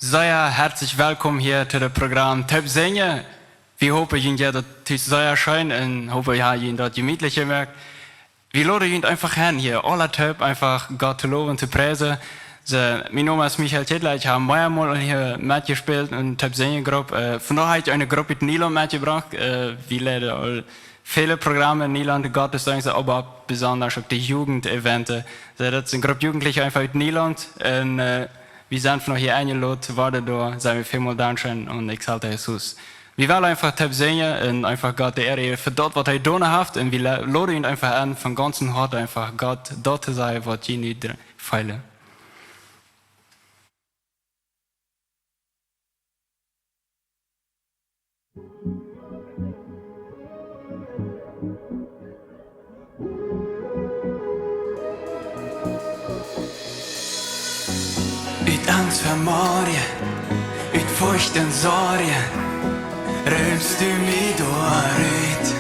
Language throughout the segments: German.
Sehr herzlich willkommen hier zu dem Programm Typ Singen. Wir hoffen, ihr das sehr schön und hoffen, ihr das gemütlich merkt. Wir laden euch einfach hin, hier alle Typ einfach Gott zu loben und zu preisen. Mein Name ist Michael Tittler, ich habe mehrmals hier mitgespielt in Typ Singen Gruppe. Von daher habe ich eine Gruppe in Niederland mitgebracht. Wir leiten viele Programme in Niederland, Gottesdienste, aber besonders auch die Jugendevents. Das ist eine Gruppe Jugendliche einfach in Niederland. Wir sind von hier eingeladen worden, da sind wir vielmal Dankeschön und ich halte Jesus. Wir wollen einfach Typ singen und einfach Gott die Ehre für das, was er getan hat. Und wir laden ihn einfach an, von ganzem Herzen einfach Gott dort zu sein, was ihn nicht feilen. Ut Angst vor morgen, ut Furcht und Sorgen, römst du mich durch.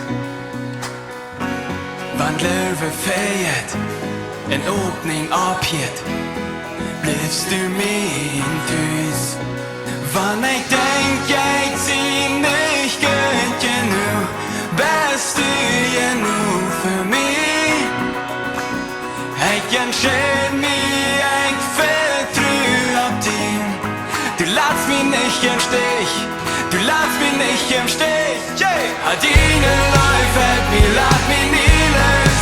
Wann Löwe feiert, en Öppning abgeht, bleibst du mir in Tüß. Wann ich denk, ich zieh nicht gut genug, bist du genug für mich. Ich entscheid mich, ich vertrau auf dich. Du lässt mich nicht im Stich, du lässt mich nicht im Stich. Yeah. Deine Läufe, mir lässt mich nie los.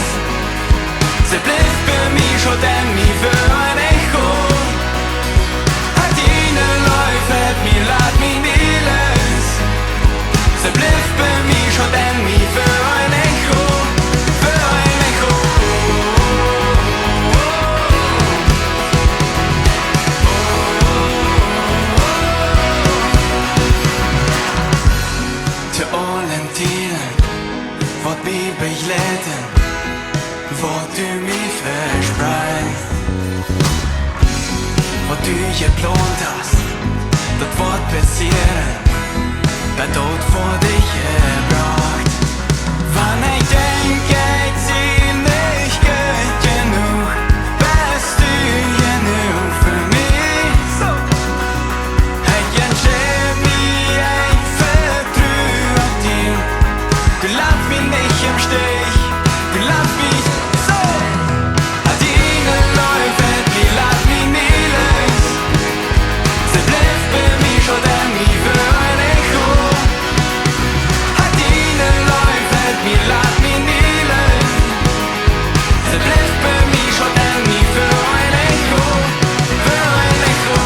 Sie bleibt bei mir schon, denn mir für ein Echo. Deine Läufe, mir lässt mich nie los. Sie bleibt bei mir schon, denn mir für ein Echo. Für ein Echo. Zu allen Tieren, was mich begleiten, was du mir versprichst, was du geplant hast, das wird passieren, das Tod vor dich gebracht. Wann ich denk, ich zieh nicht gut genug, bist du genug für mich. Ich entscheid mich, ich vertrau auf dich. Du lässt mich nicht im Stich, du lässt mich so. Deine Läufe, die lässt mich nie los. Sie bleibt bei mir schon, denn mir für ein Echo. Deine Läufe, die lässt mich nie los. Sie bleibt bei mir schon, denn mir für ein Echo. Für ein Echo.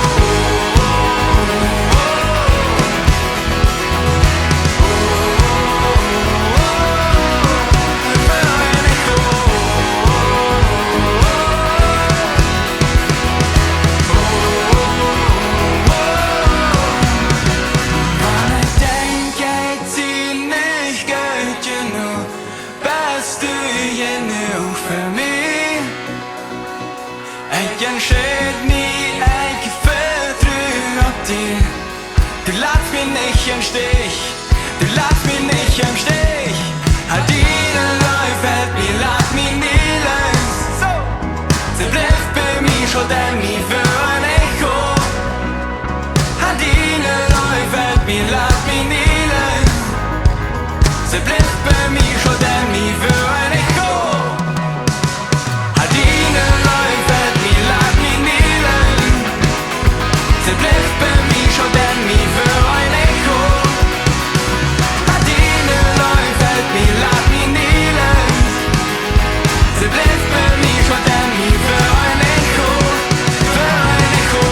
Wann ich denk, ich zieh nicht gut genug, bist du genug für mich. Ich entscheid mich, ich vertrau auf dich. Du lässt mich nicht im Stich, du lässt mich nicht im Stich. Deine Läufe, mir lässt mich nie los. Sie bleibt bei mir schon, denn mir für ein Echo. Deine Läufe, mir lässt mich nie los. Sie bleibt bei mir schon, denn mir für ein Echo. Deine Läufe, mir lässt mich nie los. Sie bleibt bei mir schon, denn mir für ein Echo. Deine Läufe, mir lässt mich nie los. Sie bleibt bei mir schon, denn mir für ein Echo. Für ein Echo.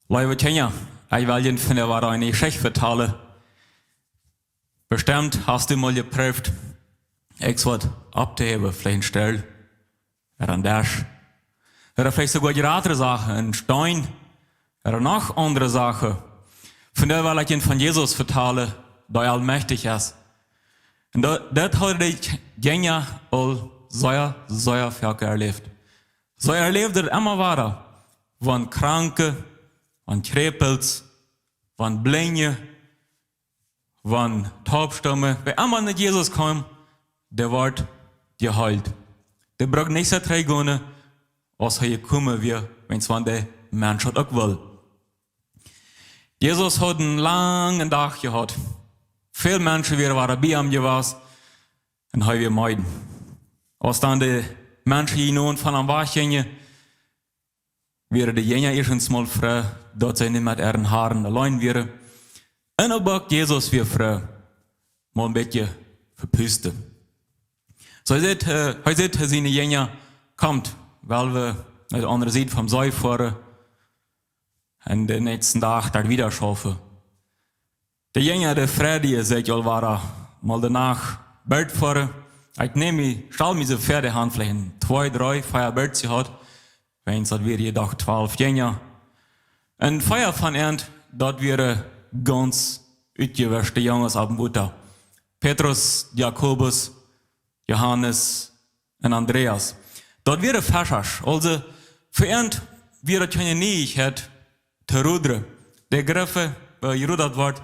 Lieve Tanja, ich will Ihnen von der Wahrheit eine Geschichte vertellen. Bestimmt hast du mal geprüft, ich was abzuheben, vielleicht ein Stell, ein Dash, oder vielleicht sogar die andere Sache, ein Stein, oder noch andere Sachen. Von der will ich von Jesus vertalen, der allmächtig ist. Und das hat die Gänger all sehr viel erlebt. So erlebt er immer weiter. Von Kranke, von Krepels, von Blinde, von Taubstumme. Wer immer mit Jesus kam, der wird geheilt. Der braucht nicht so drei Gune, als er gekommen wäre, wenn es von der Mensch auch will. Jesus hat einen langen Tag gehabt. Viele Menschen waren bei ihm gewesen und haben wir meiden. Als dann die Menschen hier von am Weg gingen, wären die Jünger erstens mal froh, dass sie nicht mit ihren Haaren allein wären. Und auch Jesus wir froh, mal ein bisschen verpüsten. So heute seine Jünger kommt, weil wir auf der anderen Seite vom See fahren und den nächsten Tag dort wieder schaffen. Der Jünger, der Freddy, sagt, war mal danach Bild fahren. Ich stell mir so Pferdehand vielleicht 2, 3, 4 Bild gehabt. Wenn es wir jedoch 12 Jünger. Und 4 von ihnen, dort wäre ganz utgewäschte Jungs auf dem Butter. Petrus, Jakobus, Johannes und Andreas. Dort wäre Faschas. Also, für ihn wäre keine Nähigkeit zu rudern. Der Griffe, bei gerudert wird,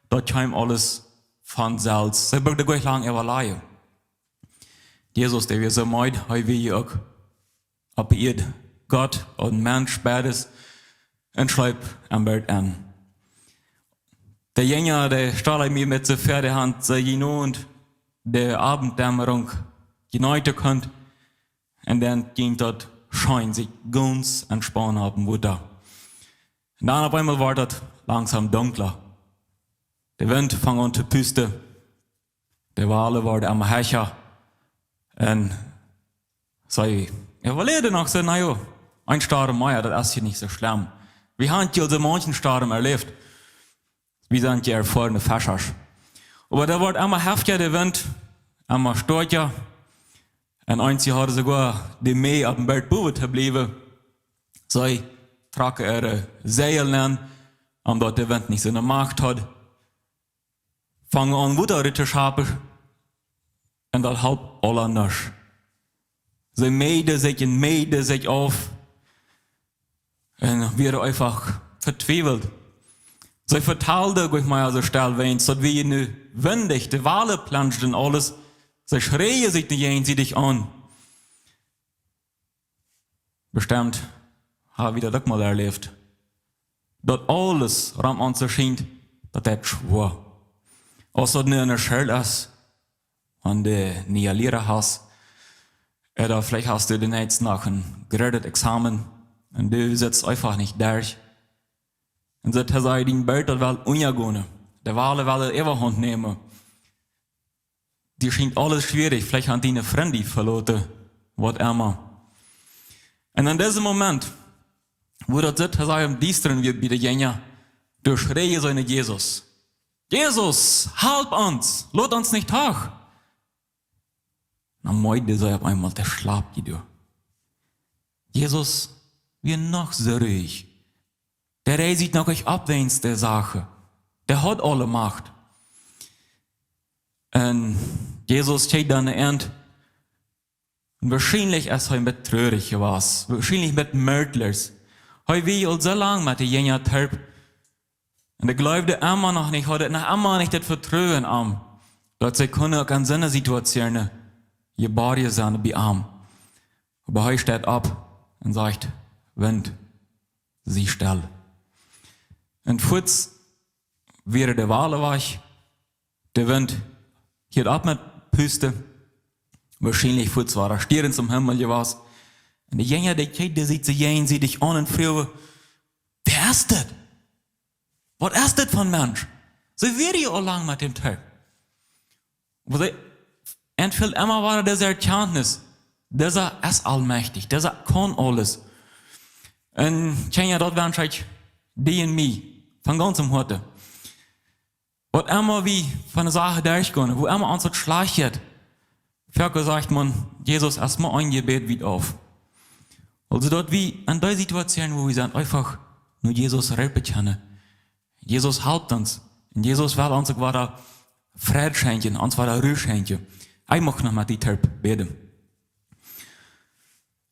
dort kam alles von selbst. Sie brauchte gleich lang überleihen. Jesus, der wir so meid, hat wir auch ab ihr Gott und Mensch beides und schreibt am Bild an. Der Jünger, der stahl mir mit der Pferdehand, sei und der Abenddämmerung geneute könnt, und dann ging dort schein sich ganz entspannen haben, wo da. Und dann auf einmal war das langsam dunkler. Der Wind fang an zu pusten. Der Wale wurde am Hecher. Und sei, ja, weil er noch so, naja, ein starrer Meier, das ist hier nicht so schlimm. Wir haben ja so manchen Starren erlebt. Wir sind ja erfahrene Faschers. Aber da wird immer heftiger der Wind, immer stärker. Und einzig hat sogar die Mee auf dem Bild boven geblieben. Sie tragen ihre Seile an, und dort der Wind nicht so eine Macht hat. Fangen an, Wutter zu schapen. Und das halb alle nicht. Sie mäden sich auf. Und wir einfach vertwiebelt. Sie verteilte, ich mal so stell, wenn so wie eine windig, die Wale planscht und alles. Sie schreien sich nicht gegenseitig an. Bestimmt habe ich das mal erlebt. Dort alles ram uns erscheint, dass das schwor. Als das nicht eine Schuld ist, und du nie Lehrer hast, oder vielleicht hast du den nächsten nach ein geredet Examen, und du sitzt einfach nicht durch. Und so hat den Bild das will ungehen. Der Wale will Überhand nehmen. Die scheint alles schwierig. Vielleicht hat die eine Freundin verloren. Was immer. Und in diesem Moment, wo das sitzt, hat am Dienstern wird bei der Jünger, du schreie seine Jesus. Jesus, halb uns, lot uns nicht hoch. Dann meinte sie auf einmal, der schlaft die. Jesus, wir noch so ruhig. Der sieht noch euch abwähnt der Sache. Der hat alle Macht. Und Jesus steht dann ernt. Und wahrscheinlich ist er mit traurig was. Wahrscheinlich mit Mörtlers. Heu wie all so lang mit der Jünger terp. Und er glaubte immer noch nicht, hatte noch immer nicht das Vertrauen am. Dass sie können auch in so einer Situation geborgen sein bei ihm. Aber heu steht ab und sagt, Wind, sieh still. Und kurz wäre der Wale weich, der Wind hielt ab mit Püste, wahrscheinlich kurz war er Stirn zum Himmel gewesen. Und der Jünger, der sieht sie dich an und fragt, wer ist das? Was ist das für ein Mensch? So wäre ich auch lang mit dem Tag. Und viel immer war diese Erkenntnis, dieser ist allmächtig, dieser kann alles. Und Jünger, dort waren sich die und mich, von ganzem Heute. Was immer wie von der Sache durchgehen, wo immer uns das schleicht, Ferkel sagt man, Jesus erstmal ein Gebet wieder auf. Also dort wie in der Situation, wo wir sind, einfach nur Jesus retten können. Jesus helpt uns. Und Jesus will uns auch wieder Frieden schenken, uns wieder Ruhe schenken. Ich mag noch mit die Terp beten.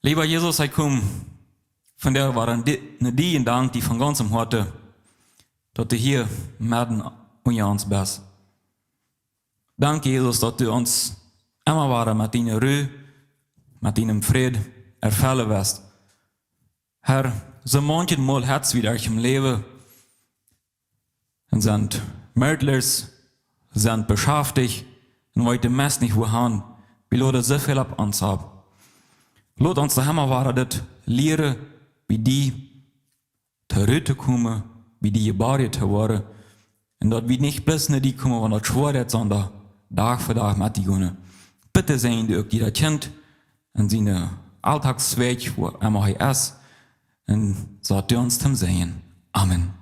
Lieber Jesus, ich komme von der waren die Dank, die von ganzem Herzen, dass du hier mitten unter uns bist. Danke, Jesus, dass du uns immer wieder mit deiner Ruhe, mit deinem Frieden erfüllen wirst. Herr, so manchen Mal hat es wieder im Leben und sind Mördlers, sind beschäftigt und wollen meist nicht wohin, wie Leute so viel ab uns haben. Lass uns daheim wieder das lehren, wie die zurückkommen, wie die gebaut zu werden. Und dass wir nicht bloß nicht die kommen, wenn das schwer ist, sondern Tag für Tag mit die gehen. Bitte sehen die auch jeder Kind in seine Alltagsweg, wo immer er ist, und sagt ihr uns zum Sehen. Amen.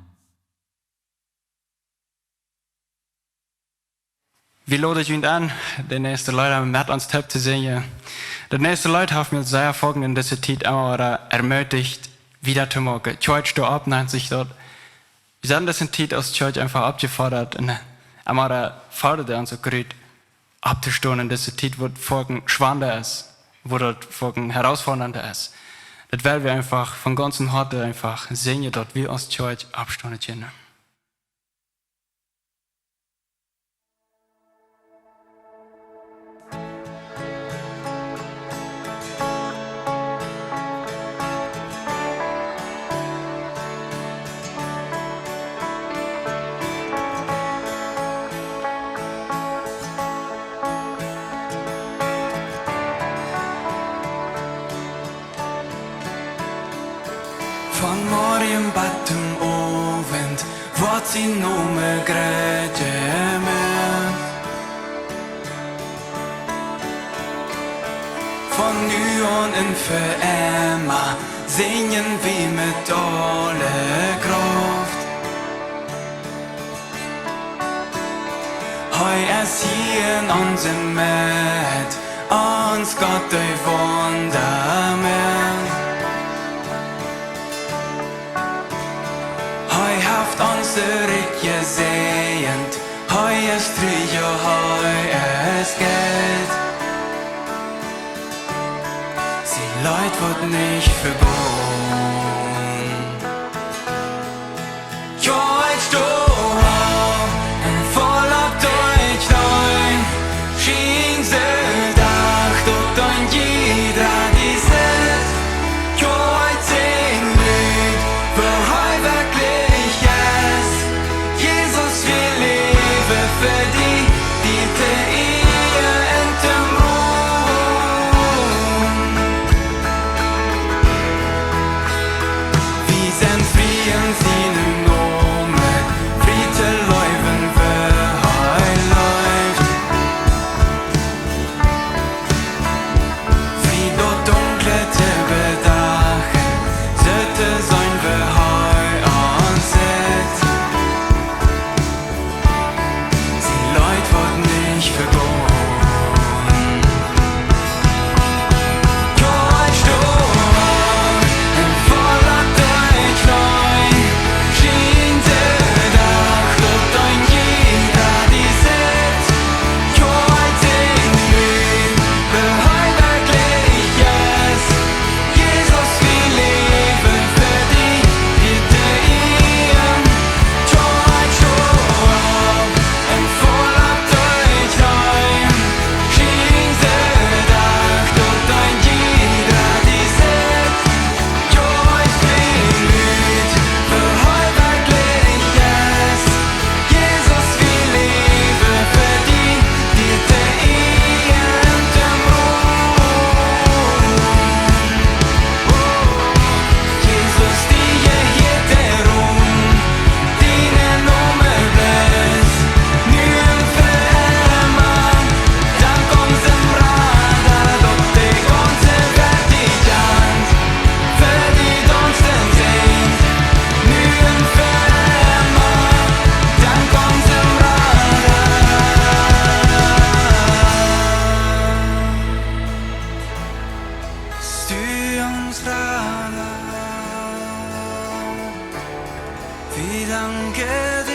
Wie ladet ihr an, die nächste Leute mit uns Tipp zu sehen? Die nächste Leute haben mir sehr folgen in dieser Zeit immer wieder ermutigt, wieder zu machen. Church da ab, nennt sich dort. Wir sind das in Zeit aus Church einfach abgefordert und immer da fordert uns so gut abzustehen in dieser Zeit, wo folgen schwander ist, wo dort folgen herausfordernder ist. Das werden wir einfach von ganzem Herzen einfach sehen, dort wir aus Church abstehen können. Van morgen bad om ovend, wat sie noemen grädjement. Von nu an en für immer singen wir mit alle Kraft. Hoi es hier in unserem Met, uns Gott durch Wunderment. Hoi haft unsere gesehend, hoi es Trio, hoi es Geld. Sie Leid wird nicht verbogen. Jo, ich stoh in voller Deutschland, schien sie dacht und dann jeder dieses. Jo, ich sing Lied, für hoi wirklich ist. Jesus, wir leben für die, die für ihr in dem Ruhm. Vi danker dir,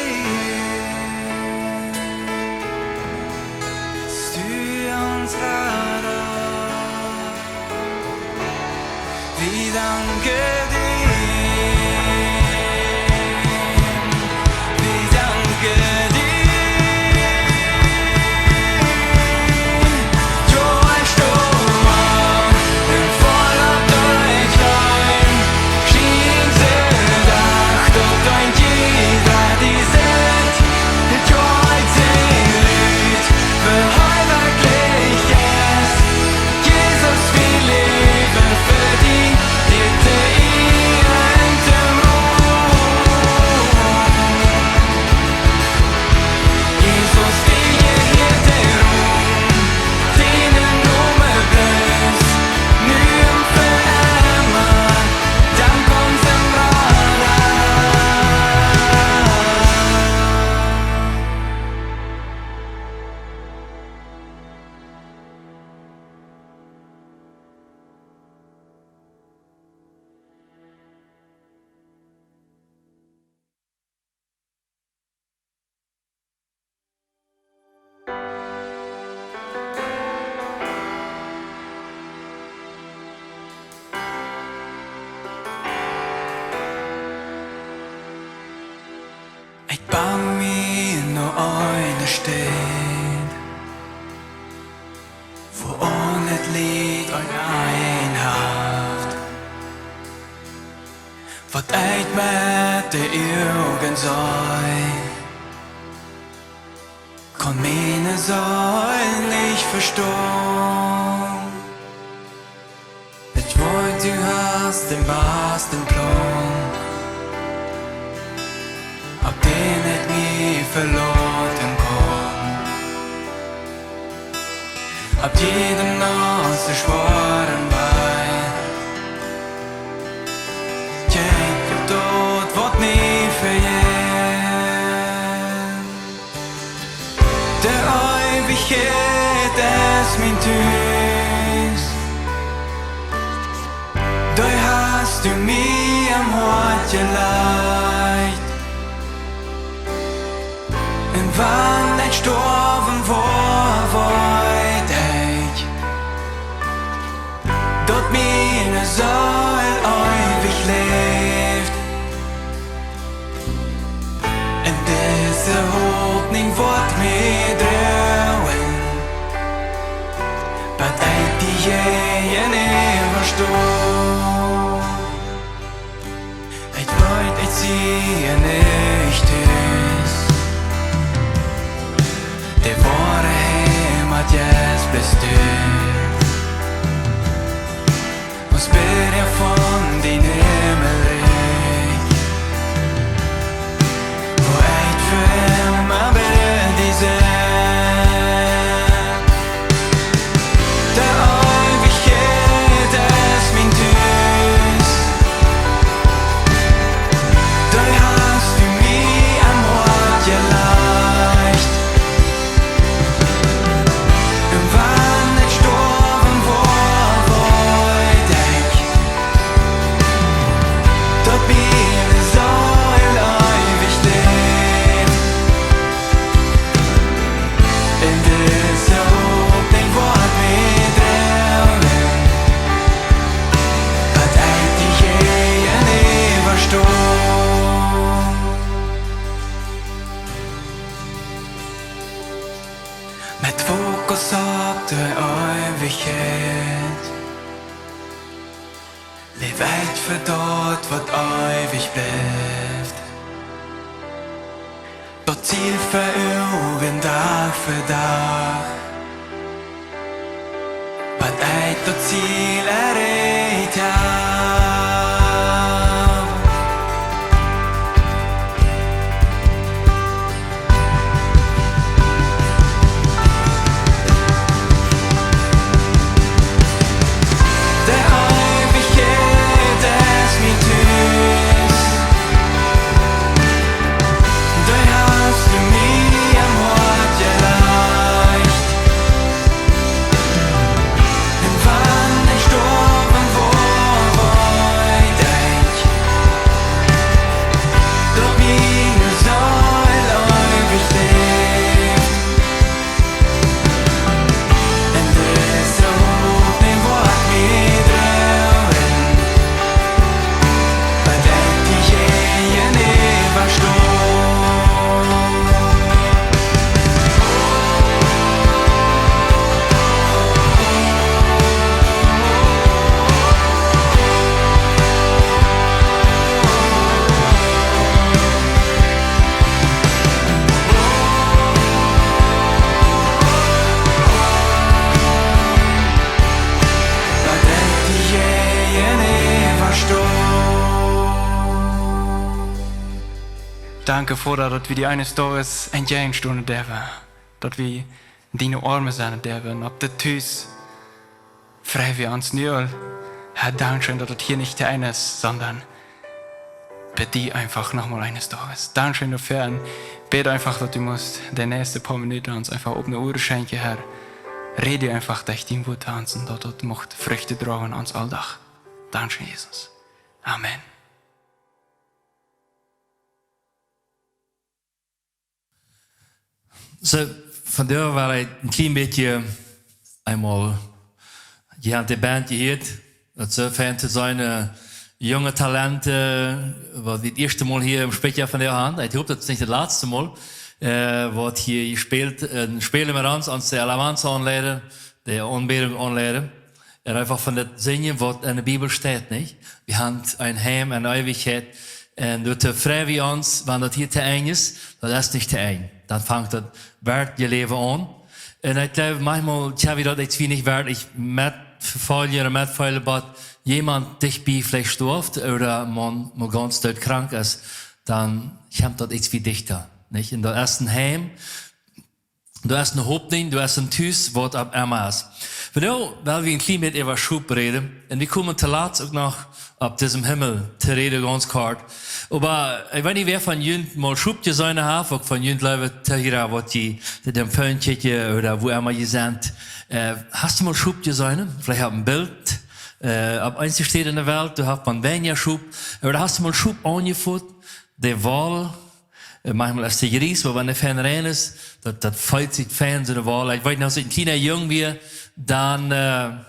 du uns Radar. Vi danker dir. Ik bang me nog ooit steen, voor on het lied ooit een haft. Wat uit met de ogen zijn, kon meine Säule nicht verstehen. Ich wollte, du hast den besten Plan, ob den ich nie verloren kann. Ab jedem nasse schweren Bein, denk ob dort wird nie verjähren. Der Ewigkeit ist mein Tüß, da hast du mir am Hort geleicht. Und wann ich gestorben war, wollt ich dort meine Seele ewig lebt. In dieser Hoffnung wird mir drohen, but ich die je nie verstehen. Ich wollt, ich ziehe nicht ist. Det var hem att jag blir styrd och spyr jag från din himmelrik och ett för hemma beredd i sig. Der Ewigkeit ist mein Tüß, da hast du mir am Ort geleicht. Met fokus op de Ewigkeit, leef weit für dort, wat ewig bleibt. Dort Ziel für Augen, Tag für Tag, wat eit dort Ziel erreicht hab. Wann ich gestorben war, danke, Vater, dass wir die eines Tages entgegen stunden dürfen. Dass wir in deine Arme sein dürfen. Ob das Tüß frei wie uns nur. Herr, Dankeschön, dass das hier nicht der eine ist, sondern bei dir einfach nochmal eines Tages. Dankeschön dafür und bete einfach, dass du musst die nächsten paar Minuten uns einfach auf eine Uhr schenken, Herr. Rede einfach durch dein Wort an und dass das macht Früchte tragen uns alltag. Dankeschön, Jesus. Amen. So, von der war ich ein klein bisschen einmal, je habt die Band gehört, dat so fan zu sein, junge Talente, was das erste Mal hier im Sprecher von der Hand. Ich hoffe, das ist nicht das letzte Mal, was hier gespielt, spielen wir uns der Alamanz anleiten, der Anbetung anleiten. Und einfach von der Singen, was in der Bibel steht, nicht? Wir haben ein Heim, eine Ewigkeit, und durch die frei wie uns, wenn das hier zu eng ist, das ist nicht zu eng. Dann fängt das Wert ihr Leben an. Und ich glaube, manchmal, ich das jetzt wenig wert, ich mitfallen, aber jemand dich bei vielleicht stirbt, oder man ganz dort krank ist, dann kommt das jetzt wie dichter, nicht? In der ersten Heim, du hast eine Hoffnung, du hast ein Tüß, was ab einmal ist. Weil wir ein klein bisschen über Schub reden, und wir kommen zu Latz auch noch ab diesem Himmel zu reden, ganz kurz. Aber ich weiß nicht, wer von Jünd mal Schub gesehen hat, auch von Jünd Leute zu hier, was die dem Föhnchen oder wo immer ihr sind. Hast du mal Schub gesehen? Vielleicht ein Bild, ab eins steht in der Welt, du hast man weniger Schub, oder hast du mal Schub angeführt, der Wahl, manchmal ist der Gries, wo wenn der Fan rein ist, das fällt sich Fans in der Wahl. Ich weiß noch, als ich ein kleiner Jung war, dann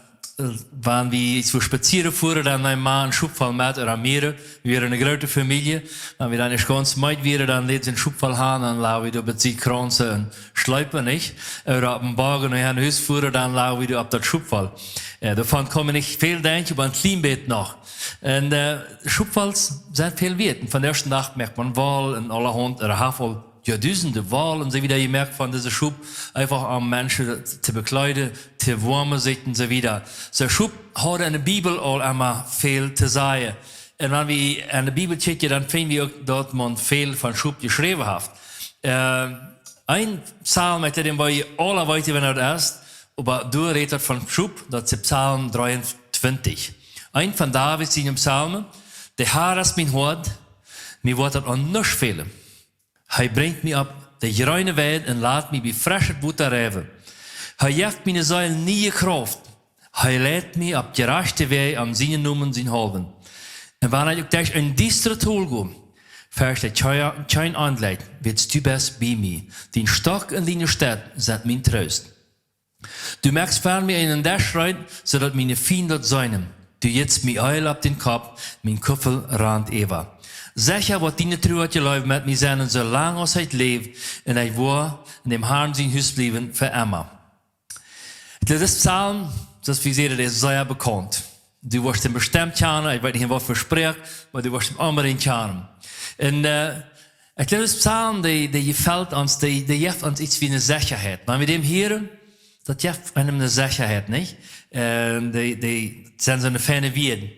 waren wir so spazieren fuhren, dann ein Mann einen Schubfall mit oder mehrere. Wir waren eine große Familie. Wenn wir dann nicht ganz mit waren, dann lädt sie einen Schubfall haben, dann laufen wir über die Kranze und schleipen nicht. Oder ab dem Wagen und ein Haus fuhren, dann laufen wir ab der Schubfall. Davon kommen nicht viel, denke ich, aber ein Kleinbett noch. Und Schubfalls sind viel wert. Und von der ersten Nacht merkt man Wahl und allerhand, oder Havel, ja, Dutzende Wahl, und so wieder gemerkt von dieser Schub, einfach am Menschen zu bekleiden, zu warmen sich und so wieder. So Schub hat in der Bibel all einmal viel zu sagen. Und wenn wir in der Bibel checken, dann finden wir auch, dass man viel von Schub geschrieben hat. Ein Psalm, mit dem wir alle weiter, wenn er ist, aber du redest von Schub, das ist Psalm 23. Ein von David in dem Psalm, der Herr ist mein Hort, mir wird das an nichts fehlen. Hij brengt mich ab de reine Welt und laat mich bei frischer Butter reven. Hij geeft meine Säulen nie Kraft. Hij leidt mich ab gerechte Weg am seinen Namen sein Halben. Und wenn ich durch ein düstere Tal gehe, fährst du kein Anleid, wirst du best bei mir. Den Stock in deiner Stadt sind mein Trost. Du merkst fern mir einen Dash rein, sodass meine Feinde säunen. Du jetzt mir Eul ab den Kopf, mein Kuffel rand Eva. Sicher wat die Truhe läuft mit mir sein, so lange als ich lebe, und ich war in dem Herrn sein Haus bleiben für immer. Das Psalm, das wie sehen, ist sehr bekannt. Du wirst ihn bestimmt kennen, ich weiß nicht, was verspricht, aber du wirst ihn unbedingt kennen. Und ich glaube, das Psalm, der gefällt uns, der gibt uns iets wie eine Sicherheit. Wenn wir dem hören, das gibt einem eine Sicherheit, nicht? Die sind so eine feine Werden.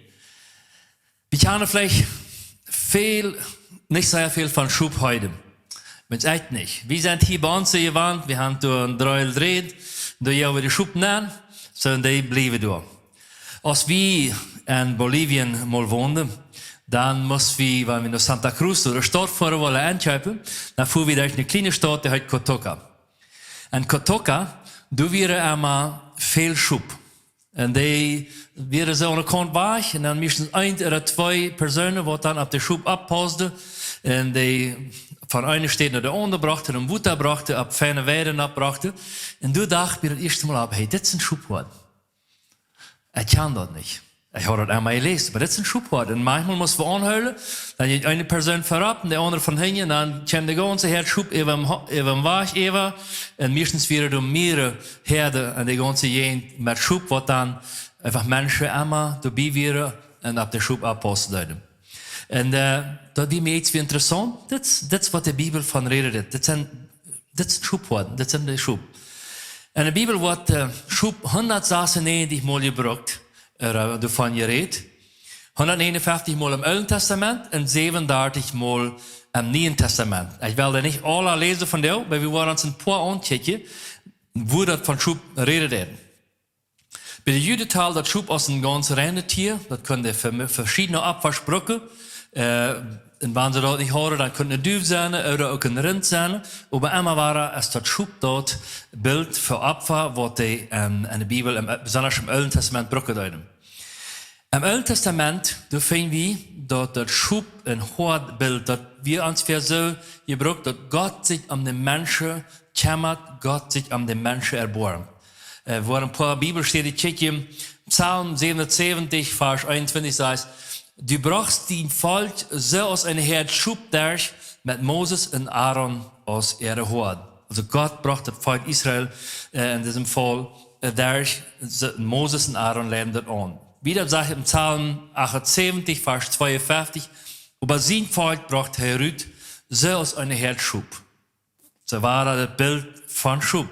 Wir kennen vielleicht nicht sehr viel von Schub heute. Wenn's echt nicht. Wir sind hier bei uns gewandt, wir haben durch ein Dreil gedreht, durch ja die Schub nehmen, so die bleiben da. Als wir in Bolivien mal wohnen, dann mussten wir, wenn wir nach Santa Cruz oder Stadt fahren wollen, einkaufen, dann fuhren wir durch eine kleine Stadt, die heißt Cotoca. In Cotoca, da wäre immer viel Schub. Und die wären so an der Kant weg, und dann müssen ein oder zwei Personen, die dann auf den Schub abpassten, und die von einer Stadt nach der anderen brachten, und Wutter brachten, ab feine Weiden abbrachten. Und du dachtest mir das erste Mal ab, hey, das ist ein Schubwort. Ich kann das nicht. Ich habe das einmal gelesen, aber das ist ein Schubwort. Und manchmal muss man anhören, dann geht eine Person vorab, und der andere von hinten, dann kommt der ganze Herd Schub über dem Weg, und meistens werden mehrere Herde an der ganzen Gegend mit Schub, was dann einfach Menschen immer dabei wären und ab der Schub abpassen. Und das ist mir jetzt wie interessant, das ist, was die Bibel von redet. Das ist Schubwort, das sind die Schub. In der Bibel wird Schub 196 Mal gebraucht, davon geredet. 151 Mal im Alten Testament und 37 Mal im Neuen Testament. Ich werde nicht alle lesen von dir, aber wir wollen uns ein paar anchecken, wo das von Schub redet. Bei der Judental, das Schub aus dem ganzen Rennetier, das können verschiedene Abwaschbrücken, und wenn sie dort nicht hören, dann können Düv sein oder auch ein Rind sein. Aber immer war es das Schub dort Bild für Opfer, was die in der Bibel, besonders im Alten Testament, brücken deuten. Im Alten Testament, da finden wir, dass das Schub ein Hortbild, dass wir uns für so gebraucht, dass Gott sich um den Menschen kümmert, Gott sich um den Menschen erbarmt. Wo ein paar Bibelstellen checken, Psalm 77, Vers 21 sagt, du brauchst den Volk so aus einem Herd Schub durch mit Moses und Aaron aus ihrer Horde. Also Gott braucht das Volk Israel in diesem Fall durch Moses und Aaron lernen das an. Wieder sagt im Psalm 78, Vers 52, aber sein Volk braucht Herut so aus einem Herd Schub. So war das Bild von Schub.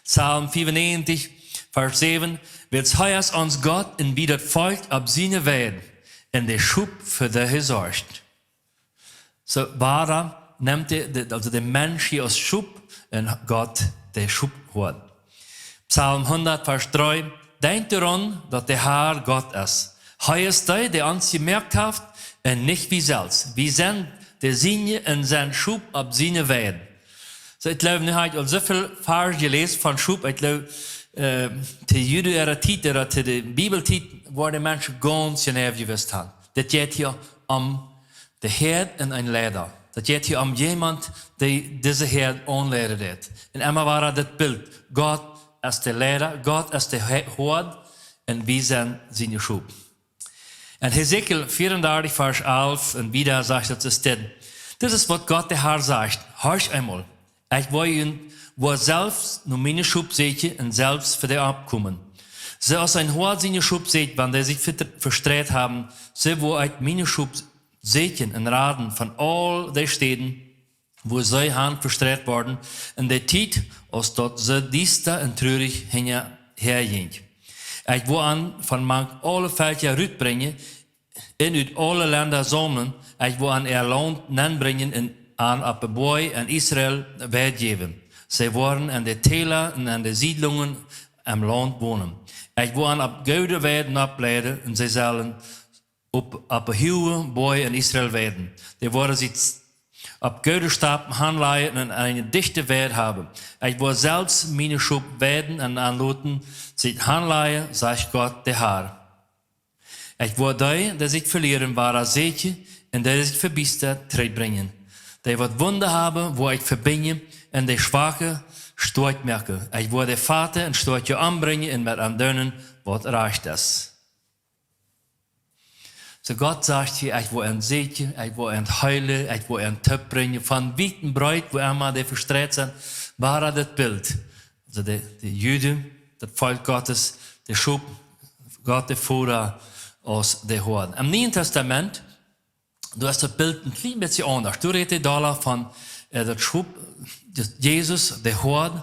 Psalm 94, Vers 7, wird heuers uns Gott in wie das Volk ab seine Welt in der Schub für der gesorgt. So war nimmt also der Mensch hier aus Schub und Gott der Schub hat. Psalm 100, Vers 3, denkt daran, dass der Herr Gott ist. Heuers der uns gemerkt hat und nicht wie selbst. Wir sind der Sinne in seinen Schub ab seine Welt. So, ich glaube, ich habe so viel Vers gelesen von Schub, ich glaube, die Juden ihrer Zeit, oder die Bibelzeit, wo die Menschen ganz genau gewusst haben. Das geht hier der Herd in ein Leder. Das geht hier jemand, der diese Herd anleitet. Und immer war das Bild. Gott ist der Leder, Gott ist der Herd, und wir sind seine Schub. Und Hesekiel 34, Vers 11, und wieder sagt das ist was Gott der Herr sagt. Hörst einmal. Ich will wo selbst nur meine Schub seht und selbst für die abkommen. So aus ein hoher seine Schub seht, wenn die sich verstreut haben, so wo ich meine Schub seht und raten von all den Städten, wo sie haben verstreut worden, in der Zeit, aus dort so düster und traurig hergehen. Ich will an von manch alle Völker rütbringen, in uit alle Länder sammeln, ich will an ihr Land nanbringen und an Abboi und Israel weggeben. Sie wollen an den Tälern und an den Siedlungen am Land wohnen. Ich will an Göder werden ableiden und sie sollen ab Hühe, Boi in Israel werden. Die wollen sich ab Göderstaben handleiten und eine dichte Welt haben. Ich will selbst meine Schub werden und anluten, sich handleiten, sagt Gott der Herr. Ich will die sich verlieren, wahrer Seche, und die sich verbistert, Tritt bringen. Die wird Wunder haben, wo ich verbinde, und der Schwache Stort merke. Ich will der Vater und Stort anbringen und mit andönen, was reicht das. So Gott sagt hier, ich will ein Segen, ich will ein Heile, ich will ein Töpf bringen, von weiten Breit, wo immer die verstreut sind, war das Bild. Also die Juden, das Volk Gottes, der Schub, Gott der Führer aus der Horde. Im Neuen Testament, du hast das Bild ein klein bisschen anders. Du redest da von das Schub, Jesus, der Horde,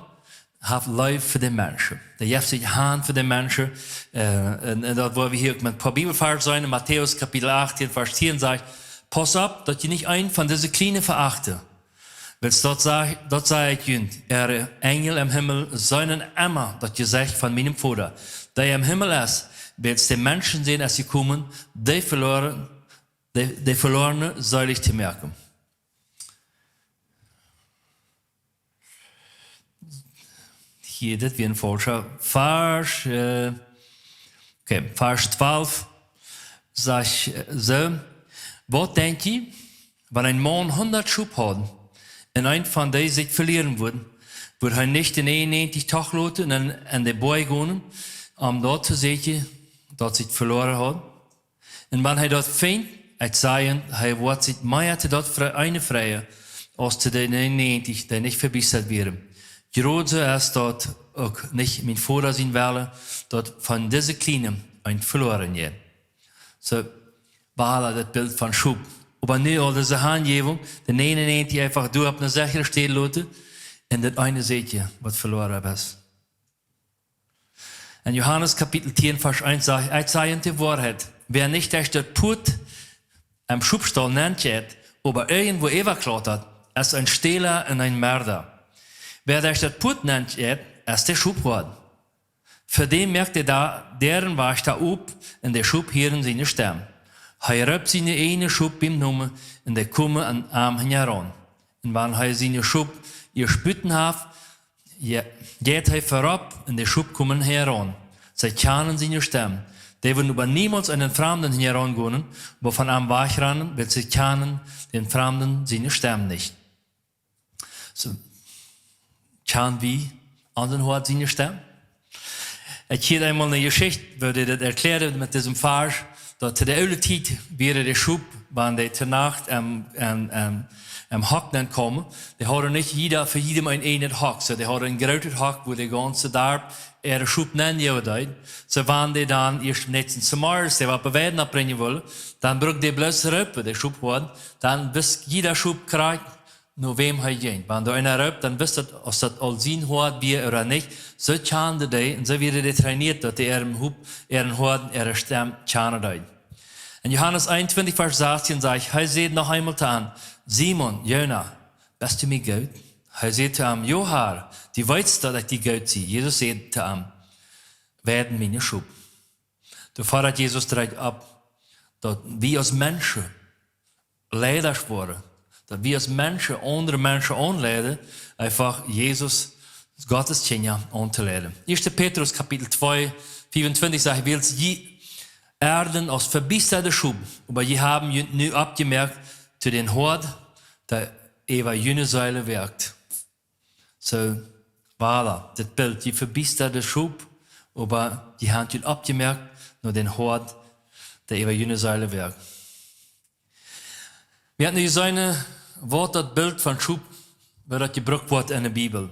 hat Life für den Menschen. Der gibt sich Hand für den Menschen. Und das, wo wir hier mit ein paar Bibelverse sein, in Matthäus Kapitel 18, Vers 10 sagt, pass auf, dass ihr nicht einen von diesen Kleinen verachte. Weil dort sage ich ihnen, ihre Engel im Himmel sollen immer das Gesicht von meinem Vater, der im Himmel ist, wird es den Menschen sehen, als sie kommen, die Verlorene soll ich zu merken. Hier, das wie ein falscher Vers. Vers 12 sagt so, was denkt ihr, wenn ein Mann 100 Schub hat und ein von denen sich verlieren würde, würde er nicht in 91 Tag lassen und an den Boy gehen, dort zu sehen, dort sich verloren hat. Und wenn er dort findet, ich sage, er wird sich mehr dort eine freie, als zu den 91, die nicht verbessert werden. Gerade erst dort auch nicht mein Vater sein werde, dort von diesen Kleinen ein verloren geht. So war das Bild von Schub. Aber nicht all diese Handgebung, der 99 einfach du auf einer Sache stehen lassen, und das eine seht ihr, was verloren ist. In Johannes Kapitel 10, Vers 1 sagt, ich sage die Wahrheit, wer nicht durch das Put am Schubstall nennt, aber irgendwo überklattert, ist ein Stehler und ein Mörder. Wer das Put nennt, ist der Schubhort. Für den merkt da, deren war da up, und der Schub hier in seine Stimme. Er röpt seine eine Schub beim Nummer, und der komme an Arm heran. Und wenn er seine Schub ihr spütten hat, geht er vorab, und der Schub kommen heran. Sie kennen seine Stimme. Die würden aber niemals einen Fremden herangehen, aber von einem wegrennen, weil sie kennen den Fremden seine Stimme nicht. So, kennen wie anderen hat seine Stimme? Ich habe einmal eine Geschichte, wo die das erklärt mit diesem Vers, dass zu der alten Zeit wäre der Schub, wenn die zur Nacht am Hock kommen, die haben nicht jeder für jedem einen Hock, so die haben einen großen Hock, wo die ganze Tag ihre Schub nennen ja. So wenn die dann erst nächsten Sommer, die was beweiden abbringen wollen, dann braucht die bloß Röpfe, der Schub hat, dann bis jeder Schub kriegt, nur wem er geht. Wenn du einer röpt, dann wisst ihr, ob das all sehen hat, wie oder nicht. So kann die, und so wird die trainiert, dass die ihren Hub, ihren Hort, ihre Stimme kann die. In Johannes 21, Vers 16 sagt, er sieht noch einmal an, Simon, Jona, bist du mir gut? Er sieht zu ihm, Johar, die weißt, dass ich die gut sehe. Jesus sagt zu ihm, werden meine Schub. Du fordert Jesus direkt ab, dass wir als Menschen Leider worden. Dat wir als Menschen andere Menschen anleiden, einfach Jesus, Gottes Kinder, anzuleiden. 1. Petrus, Kapitel 2, 24 sagt, ich will je erden als verbisserde Schub, aber je haben nu abgemerkt, zu den Hort, der über jene Säule wirkt. So, voilà, das Bild, die verbisserde Schub, aber die haben abgemerkt, nur den Hort, der über jene Säule wirkt. Wir hatten hier so ein Wort, das Bild von Schub, das gebraucht wird in der Bibel.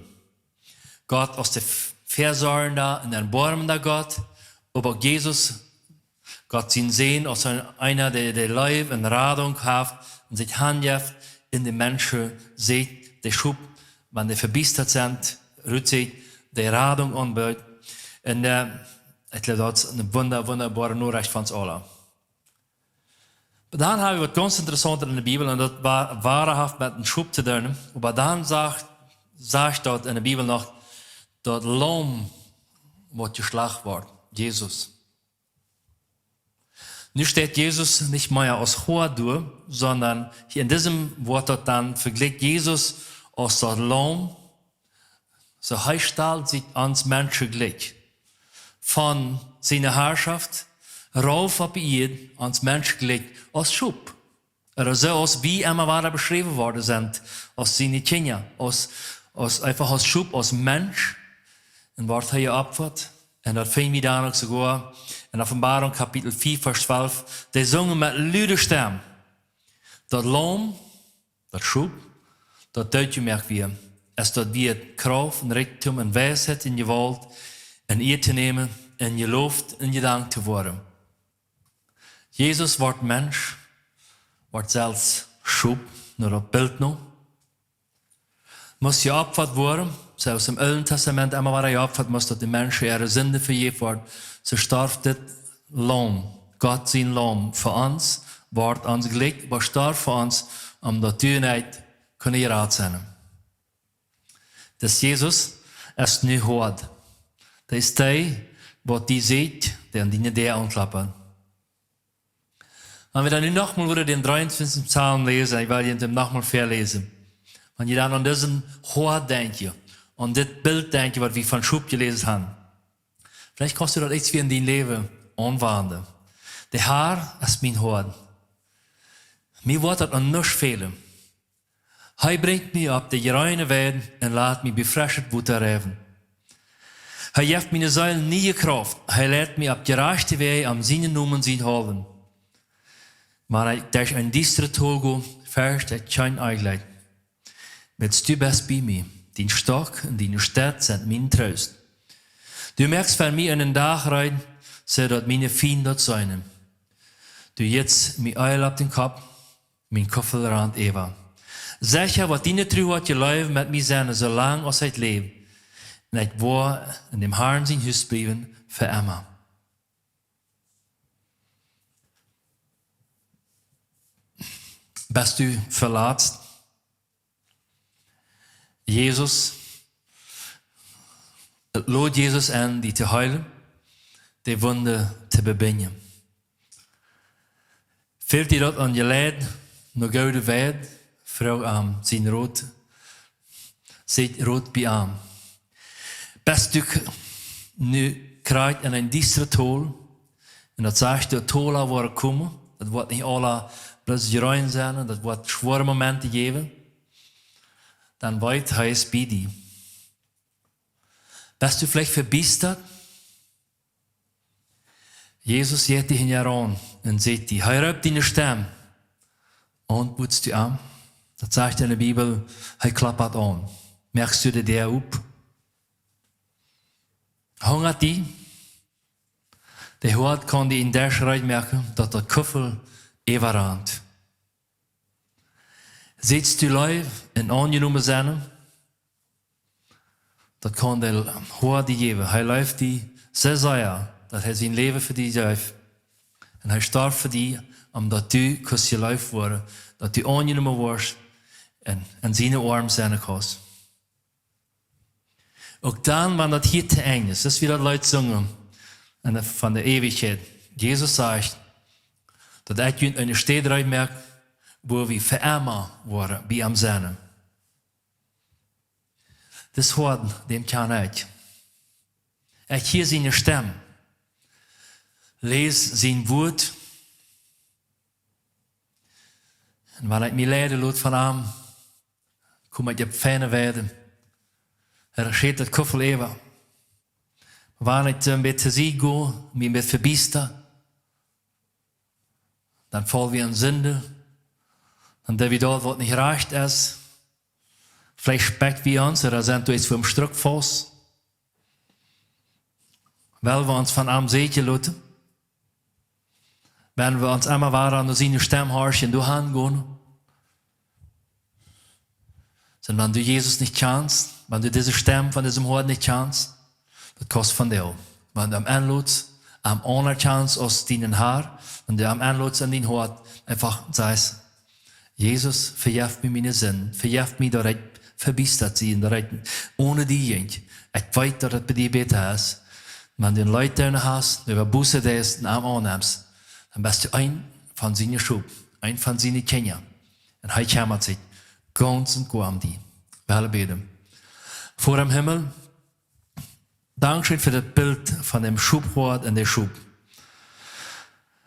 Gott aus der Versorgender und erbarmender Gott, aber Jesus, Gott sein Sehen aus einer, der Leib und Radung hat und sich handhaft in den Menschen sieht, der Schub, wenn die verbissert sind, rützig, die Radung anbietet. Und ich glaube, das ist eine wunderbare Nachricht von uns allen. Dan haben wir was ganz Interessantes in der Bibel, und das war wahrhaft mit einem Schub zu tun. Aber dann sagt dort in der Bibel noch, dass Lamm wird geschlagen wird, Jesus. Nu steht Jesus nicht mehr aus Hort durch, sondern in diesem Wort dort dann vergleicht Jesus als das Lamm, so er stellt sich ans Menschen gleich. Von seiner Herrschaft rauf auf ihn ans Mensch gelegt, als Schub. Oder so, als wie immer war beschrieben worden sind, als seine Kinder, einfach als Schub, als Mensch. Und wird er abgeführt. Und das fing wir dann auch sogar in Offenbarung Kapitel 4, Vers 12, die singen mit lauter Stimme. Das Lamm, das Schub, das deutlich merkt wir, es dort wird Kraft und Reichtum und Weisheit in Gewalt in ihr zu nehmen, in je Luft, in je Dank zu worden. Jesus wordt Mensch, wordt zelfs Schub, nur dat Bild noch. Muss je opvat worden, zelfs im Alten Testament immer war je opvat, muss dat die Menschen ihre Sünde vergeven worden. So starf dit Lamm, Gott sein Lamm, für uns, wordt ons gelegt, aber starf für uns, dat die nicht können gerat sein. Das Jesus ist nu hort. Das ist der, was die sieht, der an die der anklappen. Wenn wir dann nochmal wieder den 23. Psalm lesen, ich werde ihn nochmal verlesen. Wenn ihr dann an diesen Hort denkt, an das Bild denkt, was wir von Schub gelesen haben, vielleicht kannst du das jetzt wie in dein Leben anwenden. Der Herr ist mein Hort. Mir wird das an nichts fehlen. Er bringt mich auf die reine Welt und lässt mich befrischt weiterleben. Er gibt meine Säulen nie Kraft. Er lädt mich auf die rechte Weg am seinen Namen sein halten. Maar durch ein düsterer Tag fährst du kein Eigleit. Willst du bist bei mir. Dein Stock und deine Stadt sind mein Trost. Du merkst von mir einen Tag rein, so dass meine Feinde dort sein. Du jetzt mir Eil auf den Kopf, mein Koffelrand Eva. Sicher, was deine True hat gelaufen mit mir sein, solange als ich lebe. Und ich war in dem Herrn sein Haus bleiben für immer. bist du verletzt? Jesus, het lood Jesus aan die te heilen, die Wunde te bebinden. Fehlt dir dat aan je leid, nog gouden wijd, vrouw aan zijn rood, zit rood bij aan. Best du nu krijgt in een diestere tol, en dat zegt de tola worden komen, dat wordt niet alle blessuren zijn, dat wordt zware momenten geven, dan weet hij es bij die. Bist du vielleicht verbiestert? Jesus geht dich in je aan en zegt die, hij ruikt die stem und boetst du aan. Dat zegt in de Bibel, hij klappert aan. Merkst du de der op? Hongert die? De hoort kan die in der Schrijd merken dat de kuffel everant. Zitst du live in aangenomen zijn? Dat kan de hoort die geven. Hij leeft die 6 jaar. Dat hij zijn leven voor die geeft. En hij starft voor die, omdat du kunt je lief worden. Dat du aangenomen wordt en zijn arm zijn kost. Ook dan, wanneer dat hier te eng is, dat is wie dat Leute zingen van de eeuwigheid. Jesus zegt dat ik je in een stad eruit merk, waar we verarmen worden bij hem zijn. Dat hoort dem kan uit. Ik hier zijn stem. Lees zijn woord. En wanneer ik me leiden laat van hem, kom ik op fijne weide. Er schiet het kuffel even. Wanneer ik een beetje zie ga, me een beetje verbiester, dan vallen we in zonde. Dan dat we dat wat niet recht is. Vielleicht spekt we ons, er zijn we iets voor een stuk vast. Wel we ons van hem zeker laten. Wenn we ons immer waren aan zijn stem horchen doorgaan gaan. Und wenn du Jesus nicht kannst, wenn du diese Stimme von diesem Wort nicht kannst, das kostet von dir. Wenn du am Anlutz, am anerkennst aus deinen Haar, wenn du am Anlutz an dein Wort einfach sagst, Jesus, vergib mir meine Sünden, vergib mir, dass ich verbiestert bin, dass ich ohne dich ging. Ich weiß, dass es bei dir besser ist. Wenn du einen Leute hast, über Buße des und am annimmst, dann bist du ein von seinen Schub, ein von seinen Kindern. Und er kümmert sich ganz und gut um die. Wir alle beten. Vor dem Himmel, Dankeschön für das Bild von dem Schubwort und der Schub.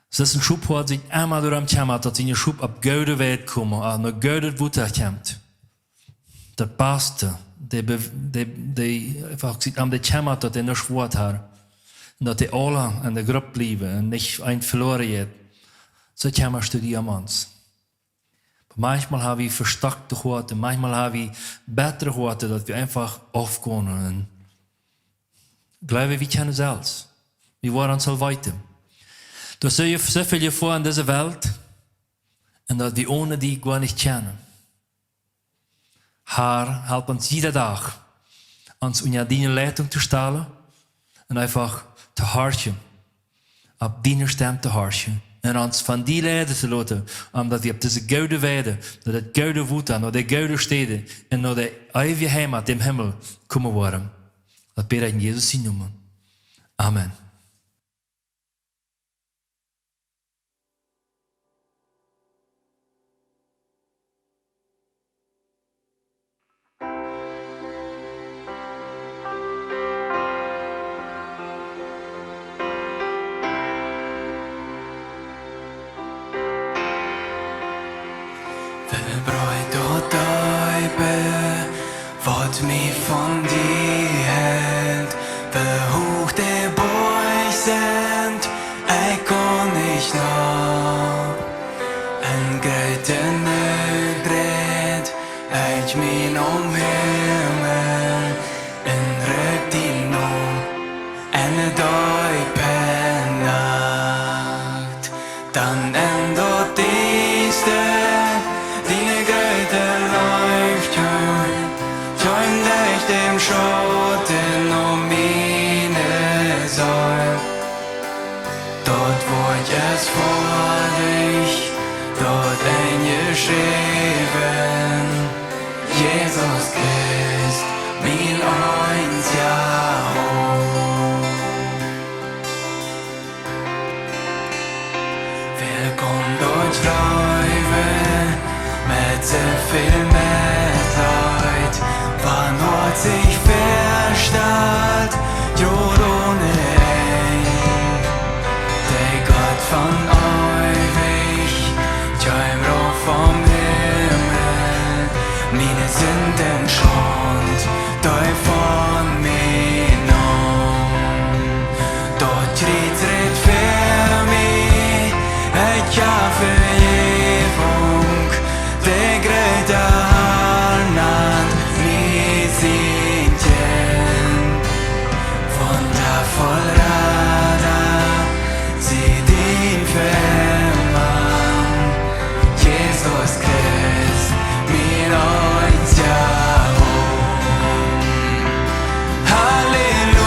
Es ist ein Schubwort, sich einmal durch den kümmert, dass seine Schub auf Goude Welt kommen, auf eine Goude Wutter kommt. Das Beste, der einfach sich an der kümmert, dass der noch Schwert hat. Und dass die alle in der Gruppe bleiben und nicht ein verloren wird. So kümmerst du dich um uns. Manchmal haben wir verstärkte Worte, manchmal haben wir bessere Worte, dass wir einfach aufgehen und glauben, wir kennen selbst. Wir wollen uns so weiter. Du hast so viel vor in dieser Welt und dass wir ohne die gar nicht kennen. Herr, help uns jeden Tag, uns unter deine Leitung zu stellen und einfach zu horchen, auf deine Stimme zu horchen. En ons van die leiden te laten, omdat we op deze gouden weide, naar dat gouden woede, naar de gouden steden en naar de eeuwige heimat, dem Himmel, komen worden. Dat bid ik in Jezus zijn naam. Amen. Wat mij van die hält, verhoog der Borg sind, ich kann nicht noch. Ein Götter nödred, ich min Himmel, en rökt die nom, en dag per nacht. Dann ändert die Stöd, dine Götter läuft hören. Träum dich dem Schatten um meine Säule. Dort wo ich es vor dich, dort ein Geschehen. Jesus Christ, min einziger Hof. Willkommen durch Läufe, mit so viel Mitleid, wann hat sich verstellt, Jod ohne Eid. Der Gott von ewig, Träum roh vom Himmel, meine Sünden schont, deu von mir nun. Dort tritt für mich, ja Vergebung, der Gröte Arnand, mir sinken. Von der Vollrada, sie den Vermann, Jesus Christ, mir einziger Hof. Halleluja,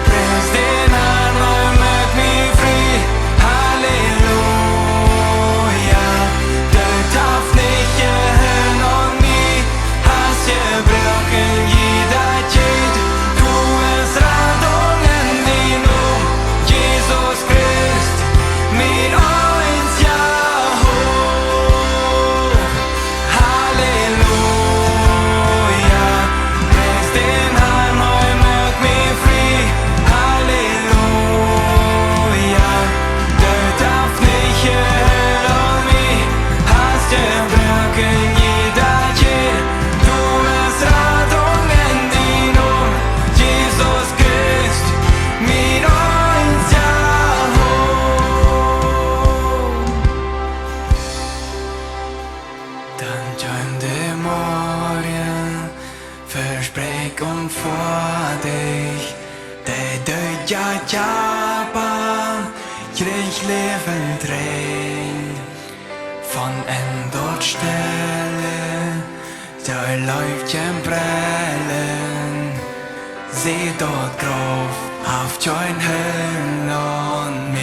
preis den Herrn und mach mich frei. Halleluja, du darfst nicht gehören und mich hast gebrochen, jeder Tod. Du hast Radungen in Jesus Christ, mein einziger Hof. Halleluja, preis den Herrn und mach mich frei. Halleluja, du darfst nicht hören mich, hast gebrochen, jeder Tod. Du hast Radungen in Jesus Christ, mein einziger Hof. Dann träumte morgen, versprech und vor dich, der död ja Japan, krieg Leben rein. Von dort Stelle, da läuft jem Brellen, seh dort drauf, auf join Höllen und mir.